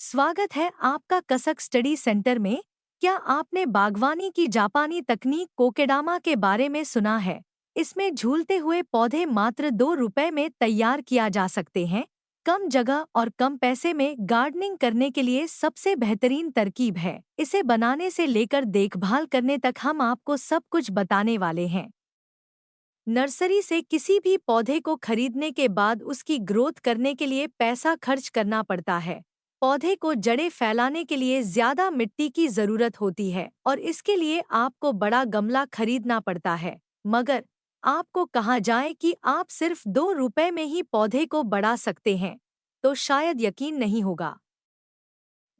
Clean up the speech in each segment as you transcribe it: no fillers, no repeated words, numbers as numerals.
स्वागत है आपका कसक स्टडी सेंटर में। क्या आपने बागवानी की जापानी तकनीक कोकेडामा के बारे में सुना है? इसमें झूलते हुए पौधे मात्र 2 रुपए में तैयार किया जा सकते हैं। कम जगह और कम पैसे में गार्डनिंग करने के लिए सबसे बेहतरीन तरकीब है। इसे बनाने से लेकर देखभाल करने तक हम आपको सब कुछ बताने वाले हैं। नर्सरी से किसी भी पौधे को खरीदने के बाद उसकी ग्रोथ करने के लिए पैसा खर्च करना पड़ता है। पौधे को जड़ें फैलाने के लिए ज्यादा मिट्टी की जरूरत होती है और इसके लिए आपको बड़ा गमला खरीदना पड़ता है। मगर आपको कहा जाए कि आप सिर्फ 2 रुपए में ही पौधे को बढ़ा सकते हैं, तो शायद यकीन नहीं होगा।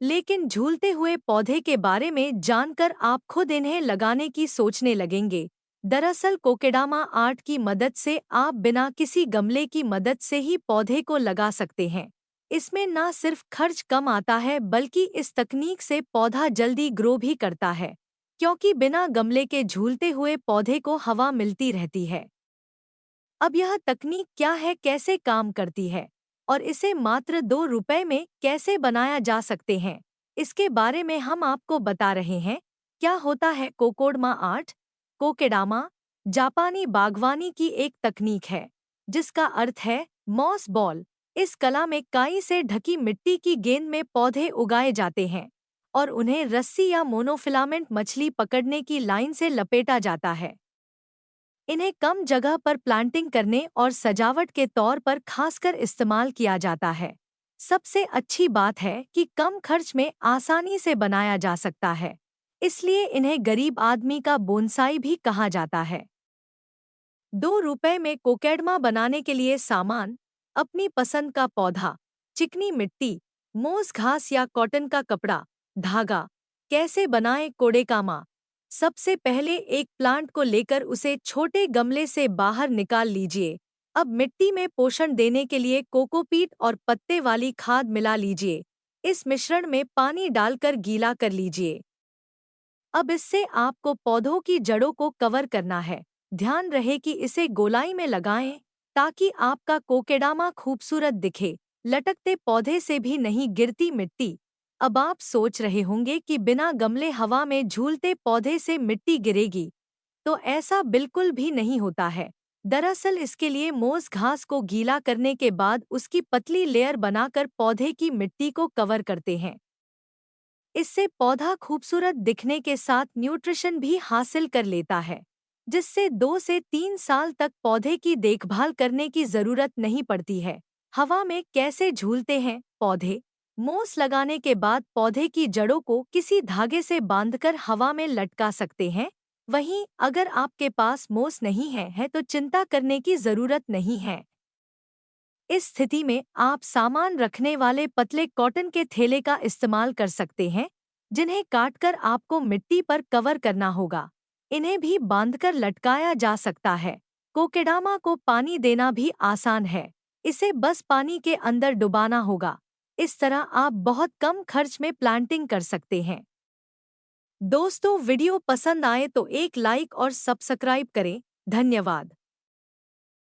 लेकिन झूलते हुए पौधे के बारे में जानकर आप खुद इन्हें लगाने की सोचने लगेंगे। दरअसल कोकेडामा आर्ट की मदद से आप बिना किसी गमले की मदद से ही पौधे को लगा सकते हैं। इसमें ना सिर्फ खर्च कम आता है बल्कि इस तकनीक से पौधा जल्दी ग्रो भी करता है, क्योंकि बिना गमले के झूलते हुए पौधे को हवा मिलती रहती है। अब यह तकनीक क्या है, कैसे काम करती है और इसे मात्र 2 रुपए में कैसे बनाया जा सकते हैं, इसके बारे में हम आपको बता रहे हैं। क्या होता है कोकोडमा आर्ट? कोकेडामा जापानी बागवानी की एक तकनीक है जिसका अर्थ है मॉस बॉल। इस कला में काई से ढकी मिट्टी की गेंद में पौधे उगाए जाते हैं और उन्हें रस्सी या मोनोफिलामेंट मछली पकड़ने की लाइन से लपेटा जाता है। इन्हें कम जगह पर प्लांटिंग करने और सजावट के तौर पर खासकर इस्तेमाल किया जाता है। सबसे अच्छी बात है कि कम खर्च में आसानी से बनाया जा सकता है, इसलिए इन्हें गरीब आदमी का बोनसाई भी कहा जाता है। 2 रुपए में कोकेडमा बनाने के लिए सामान: अपनी पसंद का पौधा, चिकनी मिट्टी, मोस घास या कॉटन का कपड़ा, धागा। कैसे बनाएं कोडेकामा? सबसे पहले एक प्लांट को लेकर उसे छोटे गमले से बाहर निकाल लीजिए। अब मिट्टी में पोषण देने के लिए कोकोपीट और पत्ते वाली खाद मिला लीजिए। इस मिश्रण में पानी डालकर गीला कर लीजिए। अब इससे आपको पौधों की जड़ों को कवर करना है। ध्यान रहे कि इसे गोलाई में लगाएं ताकि आपका कोकेडामा खूबसूरत दिखे। लटकते पौधे से भी नहीं गिरती मिट्टी। अब आप सोच रहे होंगे कि बिना गमले हवा में झूलते पौधे से मिट्टी गिरेगी, तो ऐसा बिल्कुल भी नहीं होता है। दरअसल इसके लिए मोस घास को गीला करने के बाद उसकी पतली लेयर बनाकर पौधे की मिट्टी को कवर करते हैं। इससे पौधा खूबसूरत दिखने के साथ न्यूट्रिशन भी हासिल कर लेता है, जिससे 2 से 3 साल तक पौधे की देखभाल करने की जरूरत नहीं पड़ती है। हवा में कैसे झूलते हैं पौधे? मोस लगाने के बाद पौधे की जड़ों को किसी धागे से बांधकर हवा में लटका सकते हैं। वहीं अगर आपके पास मोस नहीं है तो चिंता करने की जरूरत नहीं है। इस स्थिति में आप सामान रखने वाले पतले कॉटन के थैले का इस्तेमाल कर सकते हैं, जिन्हें काटकर आपको मिट्टी पर कवर करना होगा। इन्हें भी बांधकर लटकाया जा सकता है। कोकेडामा को पानी देना भी आसान है। इसे बस पानी के अंदर डुबाना होगा। इस तरह आप बहुत कम खर्च में प्लांटिंग कर सकते हैं। दोस्तों, वीडियो पसंद आए तो एक लाइक और सब्सक्राइब करें। धन्यवाद।